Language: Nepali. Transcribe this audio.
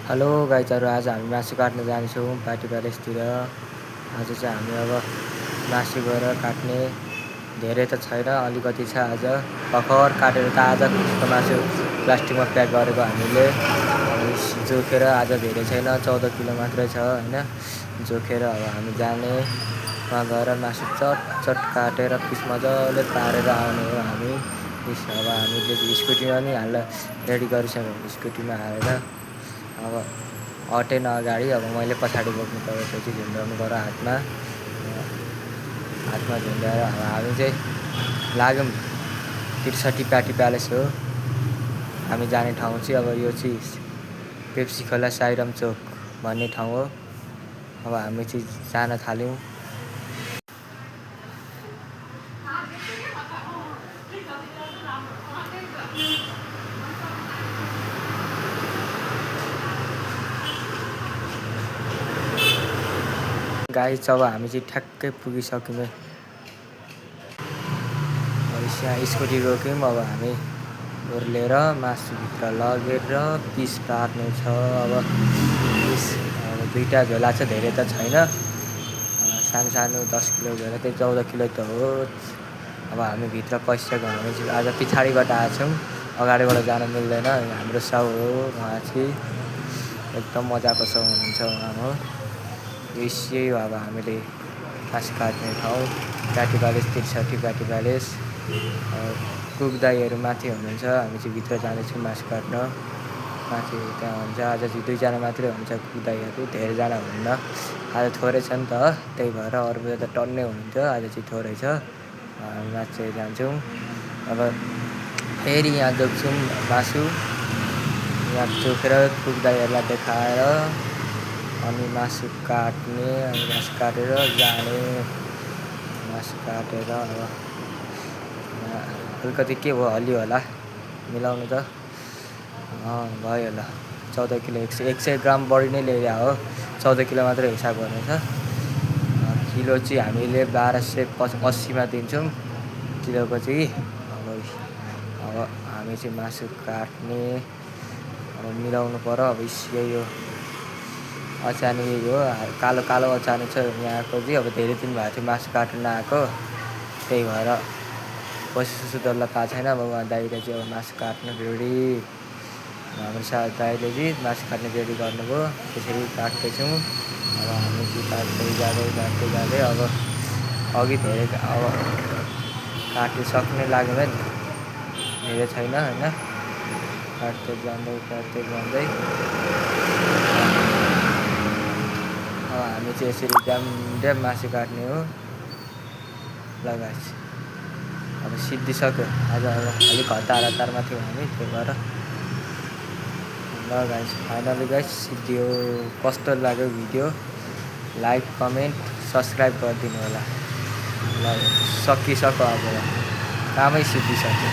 हेलो गाइजहरू, आज हामी मासु काट्न जान्छौँ पार्टी प्यालेसतिर। आज चाहिँ हामी अब मासु गएर काट्ने। धेरै त छैन, अलिकति छ। आज भर्खर काटेर त आजको मासु प्लास्टिकमा प्याक गरेको हामीले जोखेर। आज धेरै छैन, 14 किलो मात्रै छ होइन। जोखेर अब हामी जाने, वहाँ गएर मासु चट काटेर पिस मजाले पारेर आउने हो हामी। अब हामीले स्कुटीमा नि हाल्न रेडी गरिसक्यो, स्कुटीमा हालेर अब अटेन अगाडि। अब मैले पछाडि बोक्नु पऱ्यो, त्यति झुन्डाउनु पऱ्यो हातमा झुन्डाएर। अब हामी चाहिँ लाग्यौँ 63 पार्टी प्यालेस हो हामी जाने ठाउँ चाहिँ। अब यो चाहिँ पेप्सी खोला साइराम चोक भन्ने ठाउँ हो। अब हामी चाहिँ जान थाल्यौँ। गाइस, अब हामी चाहिँ ठ्याक्कै पुगिसक्यौँ। यहाँ स्कुटी रोक्यौँ। अब हामी ओर्लेर मासुभित्र लगेर पिस पार्ने छ। अब पिस दुईवटा झोला छ, धेरै त छैन। सानो सानो 10 किलो झोला, त्यही 14 किलो त हो। अब हामी भित्र पसिसक्यौँ। हामी चाहिँ आज पछाडिबाट आएको छौँ, अगाडिबाट जान मिल्दैन। हाम्रो साउ हो उहाँ चाहिँ, एकदम मजाको साउ हुनुहुन्छ उहाँ हो। यही हो अब हामीले मासु काट्ने ठाउँ, party palace 63 party palace. Cook दाईहरू माथि हुनुहुन्छ, हामी चाहिँ भित्र जाँदैछौँ मासु काट्न। माथि त्यहाँ हुन्छ। आज चाहिँ 2जना मात्रै हुन्छ कुक दाईहरू, धेरैजना हुनुहुन्न। आज थोरै छ नि त, त्यही भएर अरू बेला त टन्नै हुनुहुन्थ्यो। आज चाहिँ थोरै छ। हामी माथि जान्छौँ। अब फेरि यहाँ जोग्छौँ मासु, यहाँ जोखेर कुक दाईहरूलाई देखाएर अनि मासु काट्ने। अनि मासु काटेर जाने। मासु काटेर अब अलिकति के भयो, हल्लियो होला, मिलाउनु त भयो होला। 14 किलो 100 ग्राम बढी नै ल्याइदिया हो। 14 किलो मात्रै हिसाब गर्नु छ। किलो चाहिँ हामीले 1280मा दिन्छौँ किलोको चाहिँ। अब हामी चाहिँ मासु काट्ने, अब मिलाउनु पऱ्यो। अब यही हो, अचानी यही हो। कालो कालो अचानी छ यहाँको चाहिँ। अब धेरै दिन भएको थियो मासु काट्न नआएको, त्यही भएर पैसा डल्ल पाएको छैन। अब उहाँ दाइले चाहिँ अब मासु काट्नु रेडी, हाम्रो दाइले चाहिँ मासु काट्ने रेडी गर्नुभयो। त्यसरी काट्दैछौँ। अब हामी चाहिँ काट्दै जाँदै अब अघि धेरै अब काटिसक्ने लाग्यो नि, धेरै छैन होइन। काट्दै जाँदै अब हामी चाहिँ यसरी ड्याम मासु काट्ने हो। ल गाइस, अब सिद्धिसक्यो। आज अलिक हतारमा थियौँ हामी, त्यही भएर। ल गाइस, फाइनली गाइस सिद्धियो। कस्तो लाग्यो भिडियो, लाइक कमेन्ट सब्सक्राइब गरिदिनु होला। ल सकिसक्यो, अब कामै सिद्धिसक्यो।